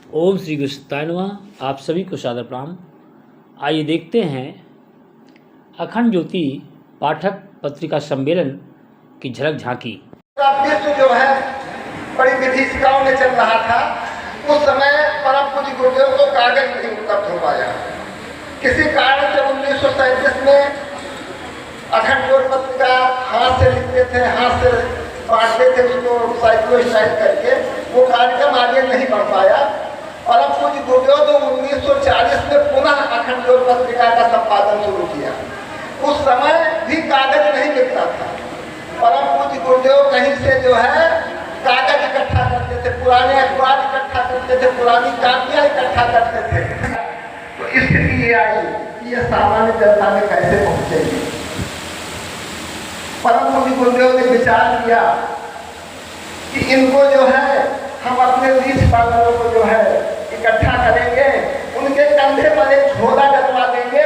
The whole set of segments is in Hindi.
ओम श्री कृष्णाय नमः। आप सभी को सादर प्रणाम। आइए देखते हैं अखंड ज्योति पाठक पत्रिका सम्मेलन की झलक झांकी। विश्व जो है बड़ी विभीषिकाओं में चल रहा था। उस समय परम पूज्य गुरुदेव को कागज नहीं उपलब्ध हो पाया। किसी कारण से 1937 में अखंड ज्योति पत्रिका हाथ से लिखते थे, हाथ से बांटते थे, उसको साइक्लो स्टाइल करके वो कार्यक्रम आगे नहीं बढ़ पाया। परम पूज्य गुरुदेव ने 1940 में पुनः अखंड ज्योति पत्रिका का संपादन शुरू किया। उस समय भी कागज नहीं मिलता था। परम पूज्य गुरुदेव कहीं से जो है कागज इकट्ठा करते थे, पुराने अखबार इकट्ठा करते थे, पुरानी कापियां इकट्ठा करते थे। तो स्थिति ये आई कि ये सामान्य जनता में कैसे पहुंचेगी। परम पूज्य गुरुदेव ने विचार किया कि इनको जो है हम अपने रीछ पालकों को जो है इकट्ठा करेंगे, उनके कंधे पर एक झोला डलवा देंगे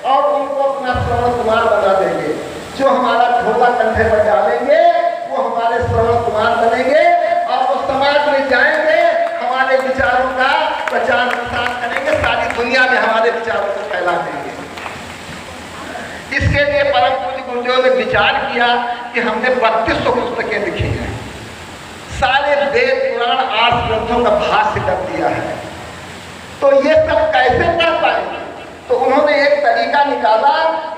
और उनको अपना श्रवण कुमार बना देंगे। जो हमारा झोला कंधे पर डालेंगे वो हमारे श्रवण कुमार बनेंगे और वो समाज में जाएंगे, हमारे विचारों का प्रचार प्रसार करेंगे, सारी दुनिया में हमारे विचारों को फैला देंगे। इसके लिए परम पूज्य गुरुदेव ने विचार किया कि हमने 3200 पुस्तकें लिखी हैं, सारे वेद पुराण 8 ग्रंथों का भाष्य कर दिया है, तो ये सब कैसे कर पाएंगे। तो उन्होंने एक तरीका निकाला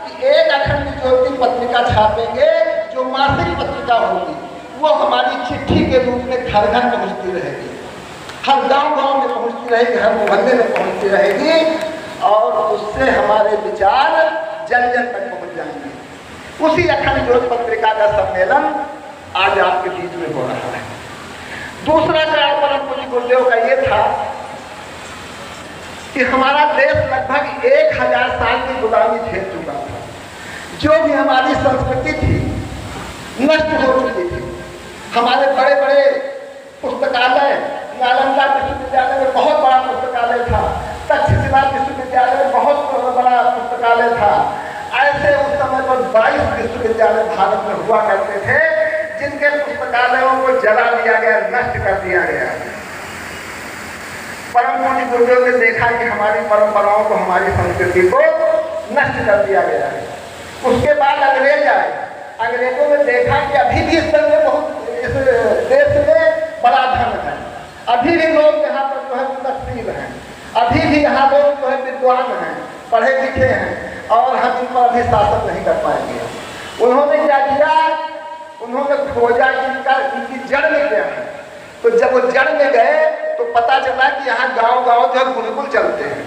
कि एक अखंड ज्योति पत्रिका छापेंगे जो मासिक पत्रिका होगी, वो हमारी चिट्ठी के रूप में घर घर पहुंचती रहेगी, हर गांव गांव में पहुंचती रहेगी, हर मोहल्ले में पहुंचती रहेगी और उससे हमारे विचार जन जन तक पहुंच जाएंगे। उसी अखंड ज्योति पत्रिका का सम्मेलन आज आपके बीच में हो रहा है। दूसरा कारण परम पूज्य गुरुदेव का ये था कि हमारा देश लगभग 1000 साल की गुलामी झेल चुका था। जो भी हमारी संस्कृति थी नष्ट हो चुकी थी। हमारे बड़े बड़े पुस्तकालय, नालंदा विश्वविद्यालय में बहुत बड़ा पुस्तकालय था, तक्षशिला विश्वविद्यालय में बहुत बड़ा पुस्तकालय था। ऐसे उस समय पर 22 विश्वविद्यालय भारत में हुआ करते थे जिनके पुस्तकालयों को जला दिया गया, नष्ट कर दिया गया। परम पूज्य गुरुदेव ने देखा कि हमारी परंपराओं को, हमारी संस्कृति को नष्ट कर दिया गया है। उसके बाद अंग्रेज आए। अंग्रेजों ने देखा कि अभी भी इस देश में बड़ा धन है, अभी भी लोग यहाँ पर जो है उन्नतशील हैं, अभी भी यहाँ लोग जो है विद्वान हैं, पढ़े लिखे हैं और हम इन पर अभी शासन नहीं कर पाएंगे। उन्होंने क्या किया, उन्होंने खोजा कि इनकी जड़ में क्या है। तो जब वो जड़ में गए तो पता चला कि यहाँ गांव गांव जो है गुरुकुल चलते हैं।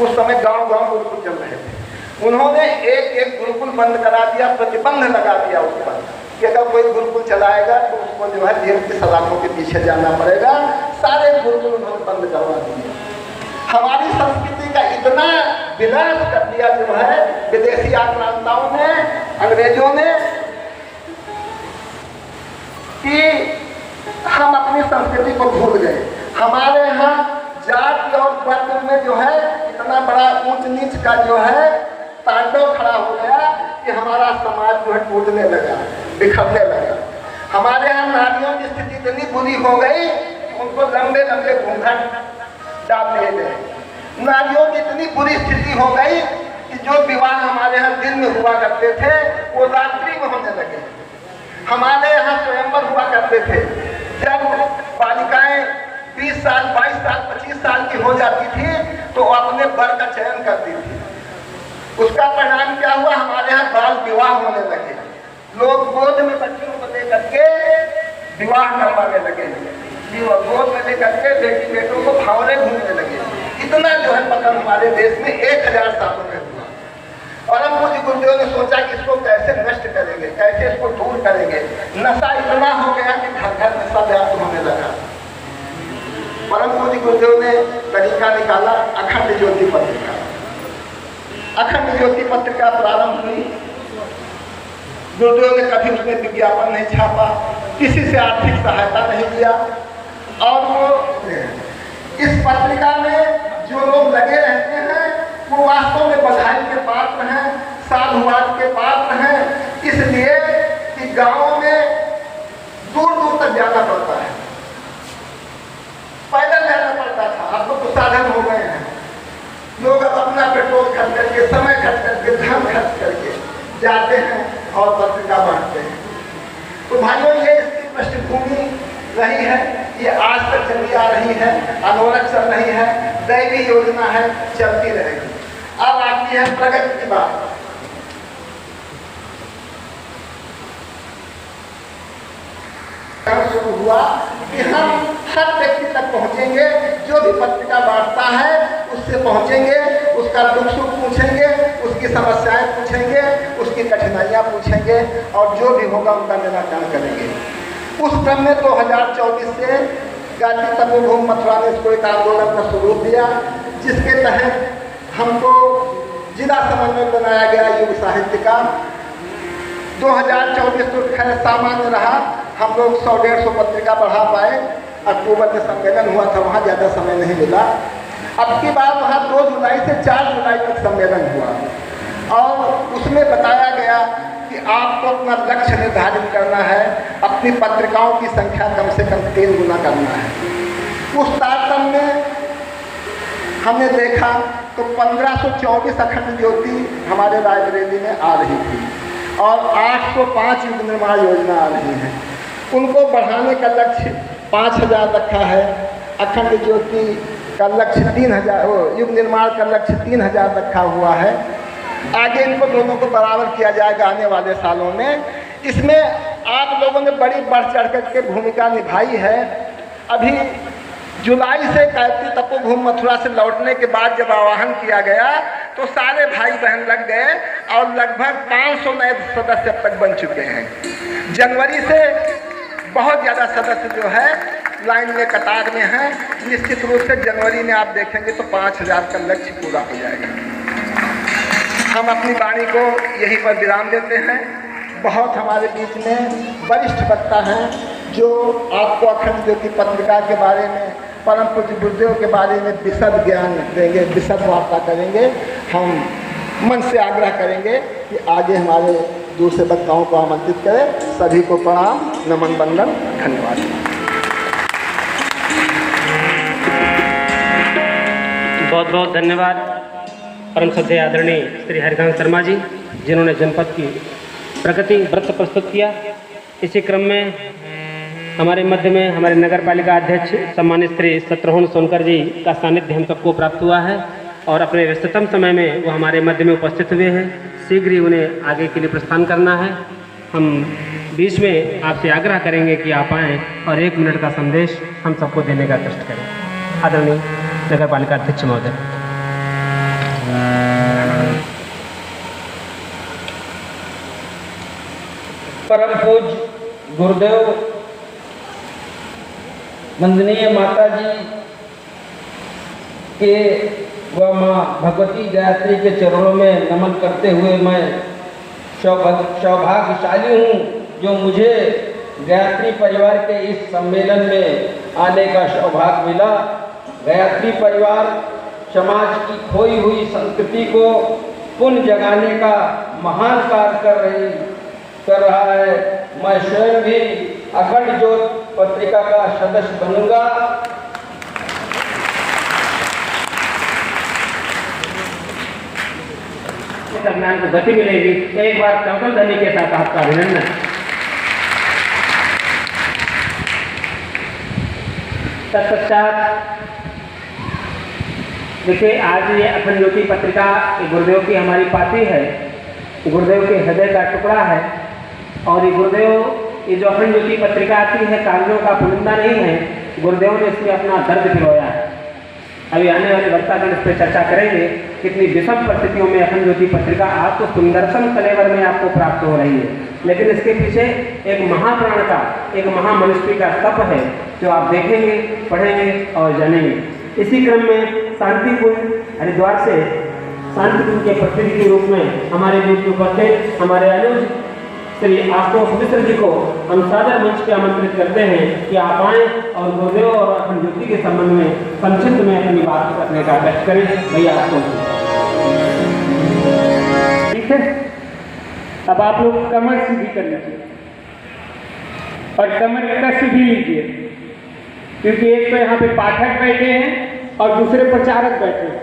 उस समय गांव गांव गुरुकुल चल रहे थे। उन्होंने एक एक गुरुकुल बंद करा दिया, प्रतिबंध लगा दिया उस पर कि अगर कोई गुरुकुल चलाएगा तो उसको जो है जेल की सलाखों के पीछे जाना पड़ेगा। सारे गुरुकुल उन्होंने बंद करवा दिए। हमारी संस्कृति का इतना विनाश कर दिया जो है विदेशी आक्रांताओं ने, अंग्रेजों ने, कि हम अपनी संस्कृति को भूल गए। हमारे यहाँ जाति और वर्ग में जो है इतना बड़ा ऊंच नीच का जो है तांडव खड़ा हो गया कि हमारा समाज जो है टूटने लगा, बिखरने लगा। हमारे यहाँ नारियों की स्थिति इतनी बुरी हो गई कि उनको लंबे लंबे घूंघट डाल दिए गए। नारियों की इतनी बुरी स्थिति हो गई कि जो विवाह हमारे यहाँ दिन में हुआ करते थे वो रात्रि में होने लगे। हमारे यहाँ स्वयंवर हुआ करते थे। जब बालिकाएं 20 साल, 22 साल, 25 साल की हो जाती थी तो अपने वर का चयन करती थी। उसका परिणाम क्या हुआ, हमारे यहाँ बाल विवाह होने लगे। लोग गोद में बच्चों को लेकर के विवाह करवाने लगे, गोद में लेकर के बेटी बेटों को भावरे घूमने लगे। इतना जो है पतन हमारे देश में 1000 सालों में हुआ। परम पूज्य गुरुदेव ने सोचा कि इसको कैसे नष्ट करेंगे, कैसे इसको दूर करेंगे। नशा इतना हो गया कि घर घर नशा व्याप्त होने लगा। परम पूज्य गुरुदेव ने तरीका निकाला अखंड ज्योति पत्रिका। अखंड ज्योति पत्रिका प्रारंभ हुई। गुरुदेव ने कभी उसमें विज्ञापन नहीं छापा, किसी से आर्थिक सहायता नहीं दिया और वो इस पत्रिका में जो लोग लगे रहते हैं वो वास्तव में बधाई के पात्र हैं, साधुवाद के पात्र हैं। इसलिए कि गांवों में दूर दूर तक जाना पड़ता है, पैदल जाना पड़ता है। जाते हैं और पत्रिका बांटते हैं। तो भाइयों, ये इसकी पृष्ठभूमि रही है, ये आज तक चली आ रही है, अनवरत चल रही है, दैवीय योजना है, चलती रहेगी। अब आती है प्रगति की बात। शुरू हुआ कि हम हर व्यक्ति तक पहुंचेंगे, जो भी पत्रिका बांटता है उससे पहुंचेंगे, उसका दुख सुख पूछेंगे, उसकी समस्याएं पूछेंगे, उसकी कठिनाइयां पूछेंगे और जो भी होगा उनका निराकरण करेंगे। उस क्रम में 2024 से गायत्री तपोभूमि मथुरा ने इसको एक आंदोलन का स्वरूप दिया, जिसके तहत हमको जिला समन्वय बनाया गया युग साहित्य का। 2024 तो खैर सामान्य रहा, हम लोग 100-150 पत्रिका बढ़ा पाए। अक्टूबर में सम्मेलन हुआ था, वहाँ ज़्यादा समय नहीं मिला। अब की बार वहाँ 2 जुलाई से 4 जुलाई तक सम्मेलन हुआ और उसमें बताया गया कि आपको अपना लक्ष्य निर्धारित करना है, अपनी पत्रिकाओं की संख्या कम से कम 3 गुना करना है। उस तारतम्य में हमने देखा तो 1524 अखंड ज्योति हमारे रायबरेली में आ रही थी और 805 युग निर्माण योजना आ रही है। उनको बढ़ाने का लक्ष्य 5000 रखा है, अखंड ज्योति का लक्ष्य 3000, युग निर्माण का लक्ष्य 3000 रखा हुआ है। आगे इनको दोनों को बराबर किया जाएगा आने वाले सालों में। इसमें आप लोगों ने बड़ी बढ़ चढ़ करके भूमिका निभाई है। अभी जुलाई से गायत्री तपोभूमि मथुरा से लौटने के बाद जब आह्वान किया गया तो सारे भाई बहन लग गए और लगभग 500 नए सदस्य अब तक बन चुके हैं। जनवरी से बहुत ज़्यादा सदस्य जो है लाइन में कतार में हैं। निश्चित रूप से जनवरी में आप देखेंगे तो 5000 का लक्ष्य पूरा हो जाएगा। हम अपनी वाणी को यहीं पर विराम देते हैं। बहुत हमारे बीच में वरिष्ठ वक्ता हैं जो आपको अखंड ज्योति पत्रिका के बारे में, परम पूज्य गुरुदेव के बारे में विशद ज्ञान देंगे, विशद वार्ता करेंगे। हम मन से आग्रह करेंगे कि आगे हमारे दूसरे वक्ताओं को आमंत्रित करें। सभी को प्रणाम, नमन, वंदन, धन्यवाद। बहुत बहुत धन्यवाद परम श्रद्धेय आदरणीय श्री हरिकांत शर्मा जी, जिन्होंने जनपद की प्रगति व्रत प्रस्तुत किया। इसी क्रम में हमारे मध्य में हमारे नगर पालिका अध्यक्ष सम्मानित श्री शत्रुघ्न सोनकर जी का सानिध्य हम सबको प्राप्त हुआ है और अपने व्यस्ततम समय में वो हमारे मध्य में उपस्थित हुए हैं। शीघ्र ही उन्हें आगे के लिए प्रस्थान करना है। हम बीच में आपसे आग्रह करेंगे कि आप आएँ और 1 मिनट का संदेश हम सबको देने का कष्ट करें। आदरणीय नगर पालिका अध्यक्ष महोदय। परम पूज्य गुरुदेव वंदनीय माता जी के व माँ भगवती गायत्री के चरणों में नमन करते हुए मैं सौभाग्यशाली हूँ जो मुझे गायत्री परिवार के इस सम्मेलन में आने का सौभाग्य मिला। गायत्री परिवार समाज की खोई हुई संस्कृति को पुनः जगाने का महान कार्य कर रहा है। मैं स्वयं भी अखंड ज्योति पत्रिका का सदस्य बनूंगा। अभियान को गति मिलेगी। एक बार चौकल ध्वनि के साथ आपका अभिनंदन। तत्पश्चात देखिए, आज ये अखंड ज्योति पत्रिका गुरुदेव की हमारी पाती है, गुरुदेव के हृदय का टुकड़ा है और ये गुरुदेव, ये जो अखंड ज्योति पत्रिका आती है कागजों का पुलिंदा नहीं है, गुरुदेव ने इसमें अपना दर्द पिरोया है। अभी आने वाले वक्तागण इस पर चर्चा करेंगे कितनी विषम परिस्थितियों में अखंड ज्योति पत्रिका आपको सुंदरतम कलेवर में आपको प्राप्त हो रही है, लेकिन इसके पीछे एक महाप्राण का, एक महामनुष्य का तप है जो आप देखेंगे, पढ़ेंगे और जानेंगे। इसी क्रम में शांतिकुंज हरिद्वार से शांतिकुंज के प्रतिनिधि के रूप में हमारे बीच में उपस्थित हमारे अनुज श्री आशुतोष मिश्र जी को हम सादर मंच पे आमंत्रित करते हैं कि आप आएँ और गुरुदेव और अखंड ज्योति के संबंध में संक्षिप्त में अपनी बात करने का कष्ट करें। भैया आपको ठीक है। अब आप लोग कमर सीधी कर लीजिए और कमर कस भी लीजिए, क्योंकि एक तो यहाँ पे पाठक बैठे हैं और दूसरे प्रचारक बैठे हैं।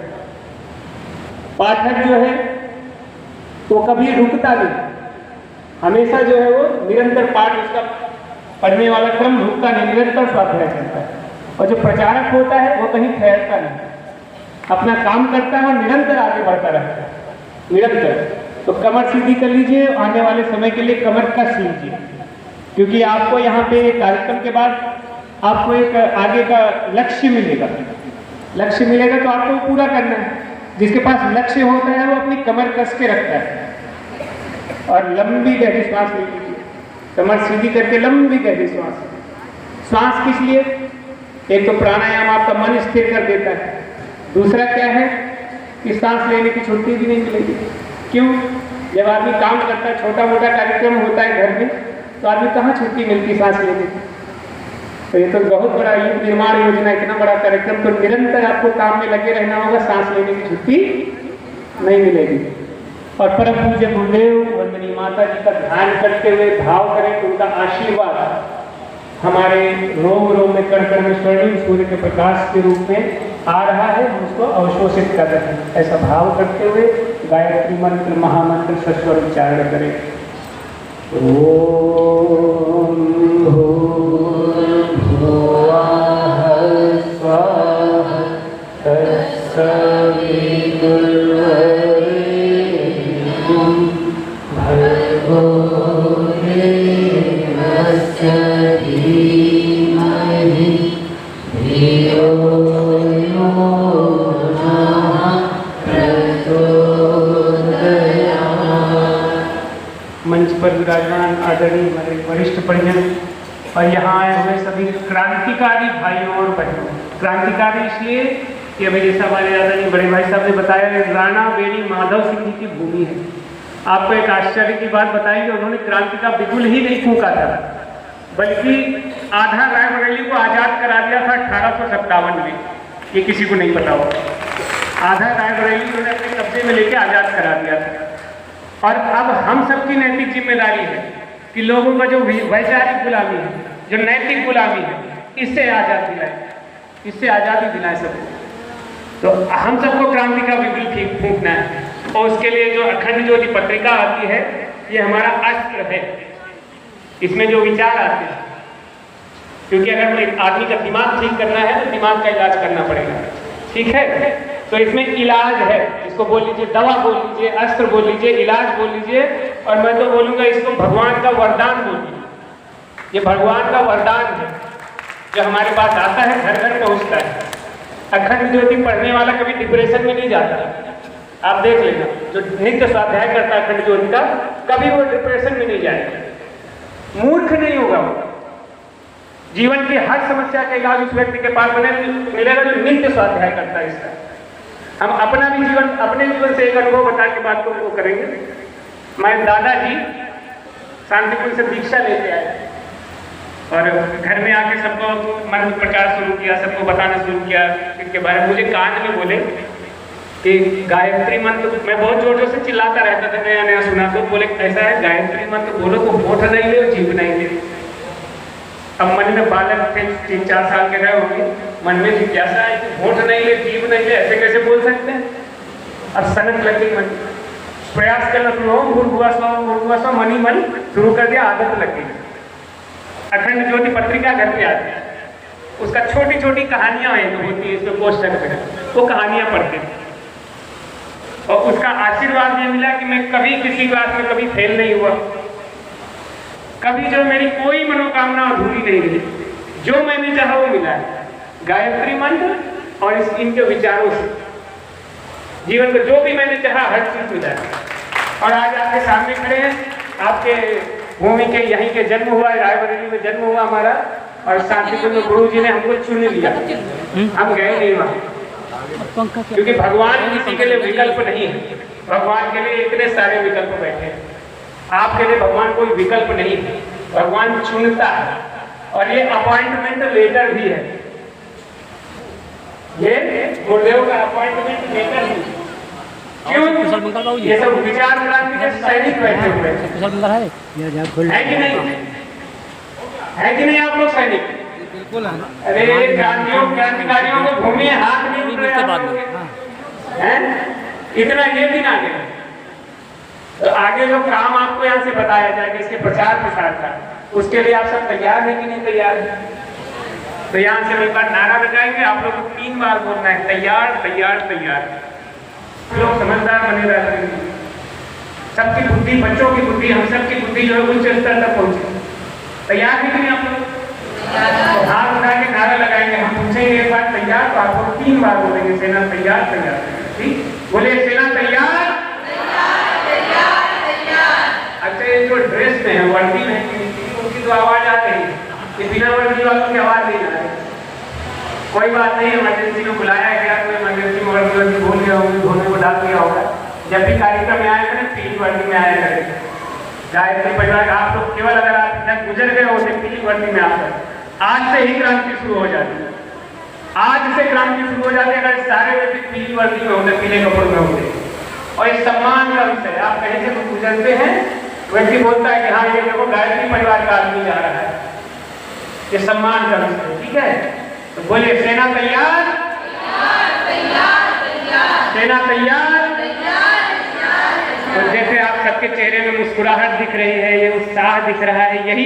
पाठक जो है वो कभी रुकता नहीं, हमेशा जो है वो निरंतर पाठ उसका पढ़ने वाला क्रम रुकता नहीं, निरंतर स्वाध्याय चलता है। और जो प्रचारक होता है वो कहीं ठहरता नहीं, अपना काम करता है और निरंतर आगे बढ़ता रहता है, निरंतर। तो कमर सीधी कर लीजिए, आने वाले समय के लिए कमर कस लीजिए, क्योंकि आपको यहाँ पे कार्यक्रम के बाद आपको एक आगे का लक्ष्य मिलेगा। लक्ष्य मिलेगा तो आपको पूरा करना है। जिसके पास लक्ष्य होता है वो अपनी कमर कस के रखता है और लंबी गहरी सांस ले लीजिए, कमर सीधी करके लंबी गहरी सांस। सांस किस लिए? एक तो प्राणायाम आपका मन स्थिर कर देता है, दूसरा क्या है कि सांस लेने की छुट्टी भी नहीं मिलेगी। क्यों? जब आदमी काम करता है, छोटा मोटा कार्यक्रम होता है घर में, तो आदमी कहाँ छुट्टी मिलती सांस लेने की? तो ये तो बहुत बड़ा युग निर्माण योजना, इतना बड़ा कार्यक्रम, तो निरंतर आपको काम में लगे रहना होगा, सांस लेने की छुट्टी नहीं मिलेगी। और परम पूज्य गुरुदेव वंदनीय माता जी का ध्यान करते हुए भाव करें तो उनका आशीर्वाद हमारे रोम रोम में कण कण में स्वर्णिम सूर्य के प्रकाश के रूप में आ रहा है, हम उसको अवशोषित कर रहे हैं। ऐसा भाव करते हुए गायत्री मंत्र महामंत्र सस्वर उच्चारण करें। ओम मंच पर विराजमान आदरणीय हमारे वरिष्ठ परिजन और यहाँ आए हुए सभी क्रांतिकारी भाइयों और बहनों। क्रांतिकारी इसलिए कि अभी जैसा हमारे आदरणीय बड़े भाई साहब ने बताया, राणा बेनी माधव सिंह जी की भूमि है। आपको एक आश्चर्य की बात बताई कि उन्होंने क्रांति का बिगुल ही नहीं फूंका था, बल्कि आधा रायबरेली को आज़ाद करा दिया था 1857 में। ये किसी को नहीं पता होगा। आधा रायबरेली उन्होंने अपने कब्जे में लेके आज़ाद करा दिया था। और अब हम सबकी नैतिक जिम्मेदारी है कि लोगों का जो वैचारिक गुलामी है, जो नैतिक गुलामी है, इससे आज़ादी दिलाए, इससे आज़ादी दिलाए सबको। तो हम सबको क्रांति का बिगुल फूंकना है। और उसके लिए जो अखंड ज्योति पत्रिका आती है, ये हमारा अस्त्र है। इसमें जो विचार आते हैं, क्योंकि अगर एक आदमी का दिमाग ठीक करना है तो दिमाग का इलाज करना पड़ेगा, ठीक है? तो इसमें इलाज है, इसको बोल लीजिए दवा बोल लीजिए, अस्त्र बोल लीजिए, इलाज बोल लीजिए, और मैं तो बोलूँगा इसको भगवान का वरदान बोल लीजिए। ये भगवान का वरदान है जो हमारे पास आता है, घर घर पहुँचता है। अखंड ज्योति पढ़ने वाला कभी डिप्रेशन में नहीं जाता। आप देख लेना, जो नित्य स्वाध्याय करता है अखंड ज्योति का, कभी वो डिप्रेशन में नहीं जाएगा, मूर्ख नहीं होगा वो। जीवन की हर समस्या का इलाज उस व्यक्ति के पास मिलेगा जो नित्य स्वाध्याय करता है इसका। हम अपना भी जीवन, अपने जीवन से एक अनुभव बता के बात को वो करेंगे। मैं दादाजी शांतिपुर से दीक्षा लेते आए और घर में आके सबको मंत्र प्रचार शुरू किया, सबको बताना शुरू किया इनके बारे में। मुझे कान में बोले कि गायत्री मंत्र, मैं बहुत जोर जोर से चिल्लाता रहता था, नया नया सुना, तो बोले ऐसा है गायत्री मंत्र बोलो तो होठ नहीं ले और जीभ नहीं ले। अब मन में बालक थे, 3-4 साल के रहे होंगे, मन में जिज्ञासा है कि होठ नहीं ले जीभ नहीं ले, ऐसे कैसे बोल सकते हैं? और सनक लग गई मन, प्रयास करना शुरू हो, भूर्भुवः स्वः मनी मन शुरू कर दिया, आदत लग गई। अखंड ज्योति पत्रिका घर पे आती है, उसका छोटी छोटी कहानियां होती है इसमें पोस्टर पे, वो कहानियां पढ़ते हैं। और उसका आशीर्वाद ये मिला कि मैं कभी किसी क्लास में कभी फेल नहीं हुआ, कभी जो मेरी कोई मनोकामना अधूरी नहीं रही, जो मैंने चाहा वो मिला है गायत्री मंत्र और इनके विचारों से। जीवन में जो भी मैंने चाहा हर चीज मिला है। और आज आपके सामने खड़े हैं, आपके भूमि के यहीं के जन्म हुआ है, रायबरेली में जन्म हुआ हमारा, और शांतिपुर में गुरु जी ने हमको चुन लिया, हम गए नहीं वहां, क्योंकि भगवान किसी के लिए विकल्प नहीं है। भगवान के लिए इतने सारे विकल्प बैठे हैं, आपके लिए भगवान कोई विकल्प नहीं है, भगवान चुनता है। और ये अपॉइंटमेंट लेटर भी है, ये गुरुदेव का अपॉइंटमेंट लेटर भी। क्यों? ये सब विचार क्रांति के सैनिक बैठे हुए हैं कि नहीं? है कि नहीं आप लोग सैनिक? बिल्कुल। अरे क्रांतिकारियों को भूमि हाथ नहीं उठ रहे हैं, इतना ये भी ना गए तो आगे जो काम आपको यहाँ से बताया जाएगा इसके प्रचार प्रसार का, उसके लिए आप सब तैयार हैं कि नहीं तैयार है? तो यहाँ से एक बार नारा लगाएंगे, आप लोग को 3 बार बोलना है, तैयार तैयार तैयार। लोग समझदार बने रहेंगे, सबकी बुद्धि, बच्चों की बुद्धि, हम सबकी बुद्धि जो है उच्च स्तर तक पहुंचे। तैयार है कि नहीं आप लोग? तो हाथ उठा के नारा लगाएंगे, हम पूछेंगे एक बार तैयार, तो आपको 3 बार बोलेंगे सेना तैयार तैयार। ठीक, बोले सेना तैयार। अच्छा, ये जो ड्रेस में है, वर्दी में, उनकी तो आवाज आ रही है, ये बिना वर्दी वालों की आवाज नहीं आ रही। कोई बात नहीं, इमरजेंसी में बुलाया गया, कोई इमरजेंसी में वर्दी भूल गया होगी, धोने को डाल दिया होगा। जब भी कार्यक्रम में आया करें, पीली वर्दी में आया करें। गायत्री परिवार आप लोग केवल अगर आप जब गुजर गए होते पीली वर्दी में आकर, आज से ही क्रांति शुरू हो जाती है। आज से क्रांति शुरू हो जाती है अगर सारे व्यक्ति पीली वर्दी में होते, पीले कपड़ों में होते। और ये सम्मान का विषय, आप कहीं से गुजरते हैं, व्यक्ति बोलता है कि हाँ ये देखो गायत्री परिवार का आदमी जा रहा है, ये सम्मान का विषय। ठीक है, तो बोलिए सेना तैयार, सेना तैयार। तो जैसे आप सबके चेहरे में मुस्कुराहट दिख रही है, ये उत्साह दिख रहा है, यही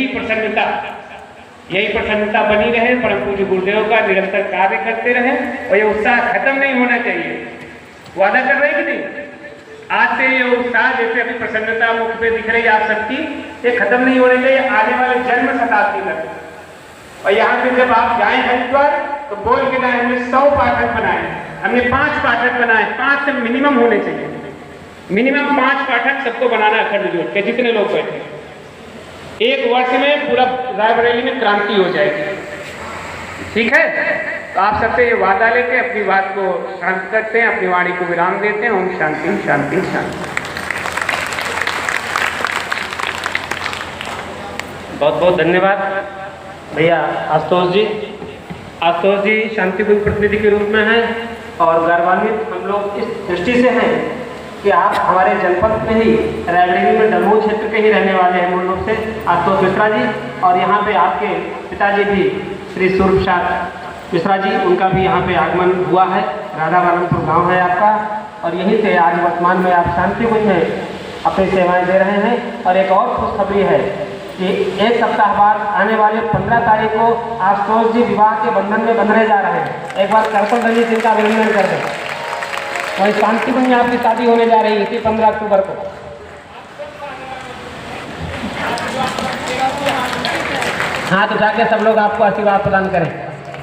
प्रसन्नता बनी रहे। परम पूज्य गुरुदेव का निरंतर कार्य करते रहे और ये उत्साह खत्म नहीं होना चाहिए। वादा कर रहे कि नहीं? आज से ये उत्साह जैसे अभी प्रसन्नता मुख पे दिख रही है आप सबकी, ये खत्म नहीं होने चाहिए आने वाले जन्म शताब्दी तक। और यहाँ से जब आप जाएं हरिद्वार तो बोल के जाए हमने 100 पाठक बनाए, हमने 5 पाठक बनाए, 5 से मिनिमम होने चाहिए, मिनिमम 5 पाठक सबको बनाना अखंड जोड़ के, जितने लोग बैठे। 1 वर्ष में पूरा रायबरेली में क्रांति हो जाएगी। ठीक है, तो आप सबसे ये वादा लेके अपनी बात को शांत करते हैं, अपनी वाणी को विराम देते हैं। ओम शांति शांति शांति। बहुत बहुत धन्यवाद भैया आशुतोष जी। आशुतोष जी शांतिकुंज प्रतिनिधि के रूप में हैं और गौरवान्वित हम लोग इस दृष्टि से हैं कि आप हमारे जनपद में ही रायबरेली में दमोह क्षेत्र के ही रहने वाले हैं मूल रूप से, आशुतोष मिश्रा जी। और यहाँ पे आपके पिताजी भी श्री सूर्य प्रसाद मिश्रा जी, उनका भी यहाँ पे आगमन हुआ है। राधा वालमपुर गाँव है आपका, और यहीं से आज वर्तमान में आप शांतिकुंज में अपनी सेवाएं दे रहे हैं। और एक और खुशखबरी है कि 1 सप्ताह बाद आने वाले 15 तारीख को आशुतोष जी विवाह के बंधन में बंधने जा रहे हैं। एक बार करतल रंजीत सिंह का अभिनंदन कर दें। वही शांतिकुंज में आपकी शादी होने जा रही है इसी 15 अक्टूबर को। हाँ, तो जाके सब लोग आपको आशीर्वाद प्रदान करें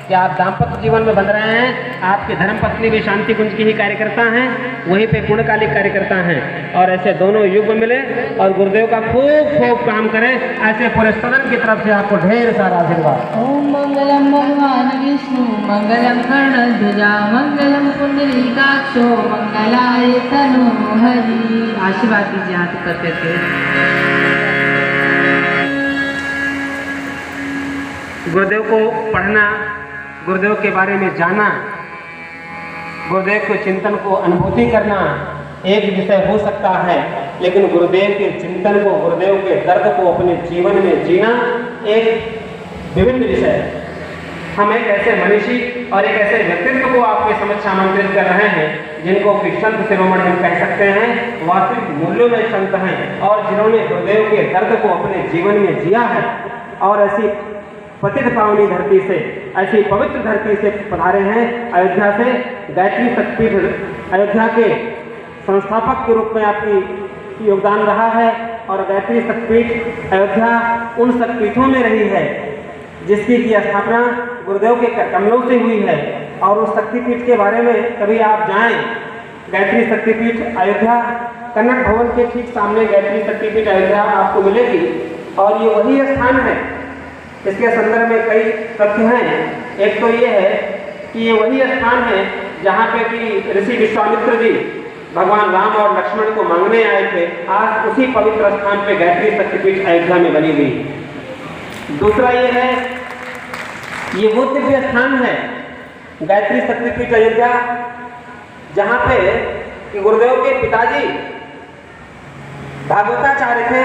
कि आप दाम्पत्य जीवन में बंध रहे हैं। आपकी धर्मपत्नी भी शांतिकुंज की ही कार्यकर्ता हैं, वहीं पे पूर्णकालिक कार्यकर्ता हैं, और ऐसे दोनों युग मिले और गुरुदेव का खूब खूब काम करें। ऐसे पूरे सदन की तरफ से आपको ढेर सारा आशीर्वाद। ओम मंगलम भगवान विष्णु मंगलम कर्णध्वजा मंगलम पुंडरीकाक्षो मंगलाय तनो हरि। आशीर्वाद दीजिए हाथ करते थे। गुरुदेव को पढ़ना, गुरुदेव के बारे में जाना, गुरुदेव के चिंतन को अनुभूति करना एक विषय हो सकता है, लेकिन गुरुदेव के चिंतन को, गुरुदेव के दर्द को अपने जीवन में जीना एक विभिन्न विषय है। हम एक ऐसे मनीषी और एक ऐसे व्यक्तित्व को आपके समक्ष आमंत्रित कर रहे हैं जिनको कि संत शिरोमणि हम कह सकते हैं, वास्तविक मूल्यों में संत हैं, और जिन्होंने गुरुदेव के दर्द को अपने जीवन में जिया है और ऐसी पतित पावनी धरती से, ऐसी पवित्र धरती से पधारे हैं। अयोध्या से गायत्री शक्तिपीठ, अयोध्या के संस्थापक के रूप में आपकी योगदान रहा है, और गायत्री शक्तिपीठ अयोध्या उन शक्तिपीठों में रही है जिसकी की स्थापना गुरुदेव के कमलों से हुई है। और उस शक्तिपीठ के बारे में कभी आप जाएं, गायत्री शक्तिपीठ अयोध्या, कन्नड़ भवन के ठीक सामने गायत्री शक्तिपीठ अयोध्या आपको मिलेगी, और ये वही स्थान है। इसके संदर्भ में कई तथ्य हैं। एक तो ये है कि ये वही स्थान है जहाँ पे कि ऋषि विश्वामित्र जी भगवान राम और लक्ष्मण को मांगने आए थे। आज उसी पवित्र स्थान पे गायत्री शक्तिपीठ अयोध्या में बनी हुई। दूसरा ये है, ये वो दिव्य स्थान है गायत्री शक्तिपीठ अयोध्या जहाँ पे कि गुरुदेव के पिताजी भागवताचार्य थे,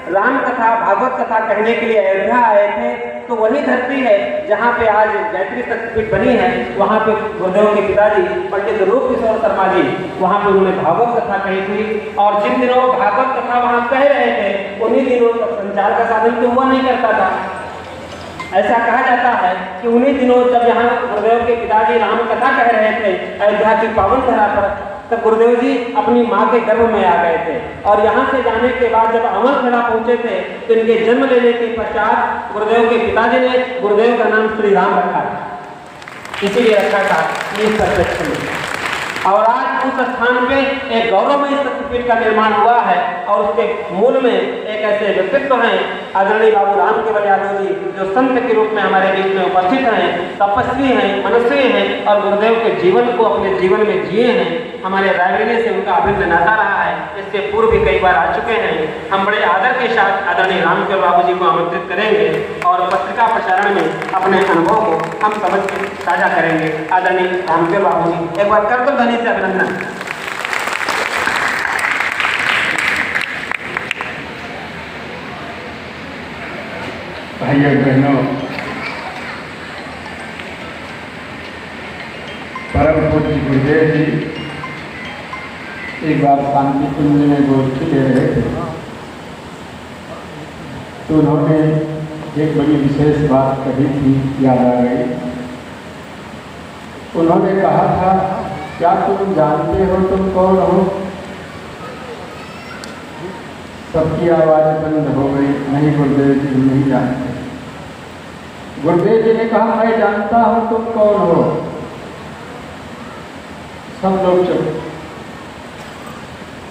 राम कथा भागवत कथा कहने के लिए अयोध्या आए थे, तो वही धरती है जहाँ पे आज गायत्री शक्तिपीठ बनी है। वहाँ पे गुरुदेव के पिताजी पंडित रूप किशोर शर्मा जी वहाँ पे उन्होंने भागवत कथा कही थी। और जिन दिनों भागवत कथा वहाँ कह रहे थे, उन्हीं दिनों तक संचार का साधन तो हुआ नहीं करता था। ऐसा कहा जाता है कि उन्हीं दिनों जब यहाँ गुरुदेव के पिताजी राम कथा कह रहे थे अयोध्या की पावन धरा पर, तब गुरुदेव जी अपनी माँ के गर्भ में आ गए थे। और यहाँ से जाने के बाद जब अमरखेड़ा पहुँचे थे, तो इनके जन्म लेने के पश्चात गुरुदेव के पिताजी ने गुरुदेव का नाम श्री राम रखा, इसीलिए रखा था इस शक्तिपीठ में। और आज उस स्थान पे एक गौरवमय शक्तिपीठ का निर्माण हुआ है। और उसके मूल में एक ऐसे व्यक्तित्व हैं आदरणीय बाबू राम केवल यादव जी, जो संत के रूप में हमारे बीच में उपस्थित हैं, तपस्वी हैं, मनस्वी हैं और गुरुदेव के जीवन को अपने जीवन में जिए हैं। हमारे रायबरेली से उनका अभिन्न नाता रहा है, इससे पूर्व भी कई बार आ चुके हैं। हम बड़े आदर के साथ आदरणीय राम केवल बाबू जी को आमंत्रित करेंगे और पत्रिका प्रसारण में अपने अनुभव को हम समझ के साझा करेंगे। आदरणीय राम केवल बाबू जी, एक बार कर दो धनी से अभिनंदन। भाइयों बहनों, परम पूज्य गुरुदेव जी एक बार शांति कुंज में गोष्ठी ले रहे थे, तो उन्होंने एक बड़ी विशेष बात कही थी, याद आ गई। उन्होंने कहा था, क्या तुम जानते हो तुम कौन हो? सबकी आवाज़ बंद हो गई। नहीं गुरुदेव जी, नहीं जानते। गुरुदेव जी ने कहा, मैं जानता हूँ तुम कौन हो। सब लोग चुप।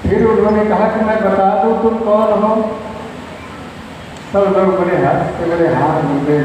फिर उन्होंने कहा कि मैं बता दूं तुम कौन हो। सब लोग बड़े हाथ से बड़े हाथ मुझे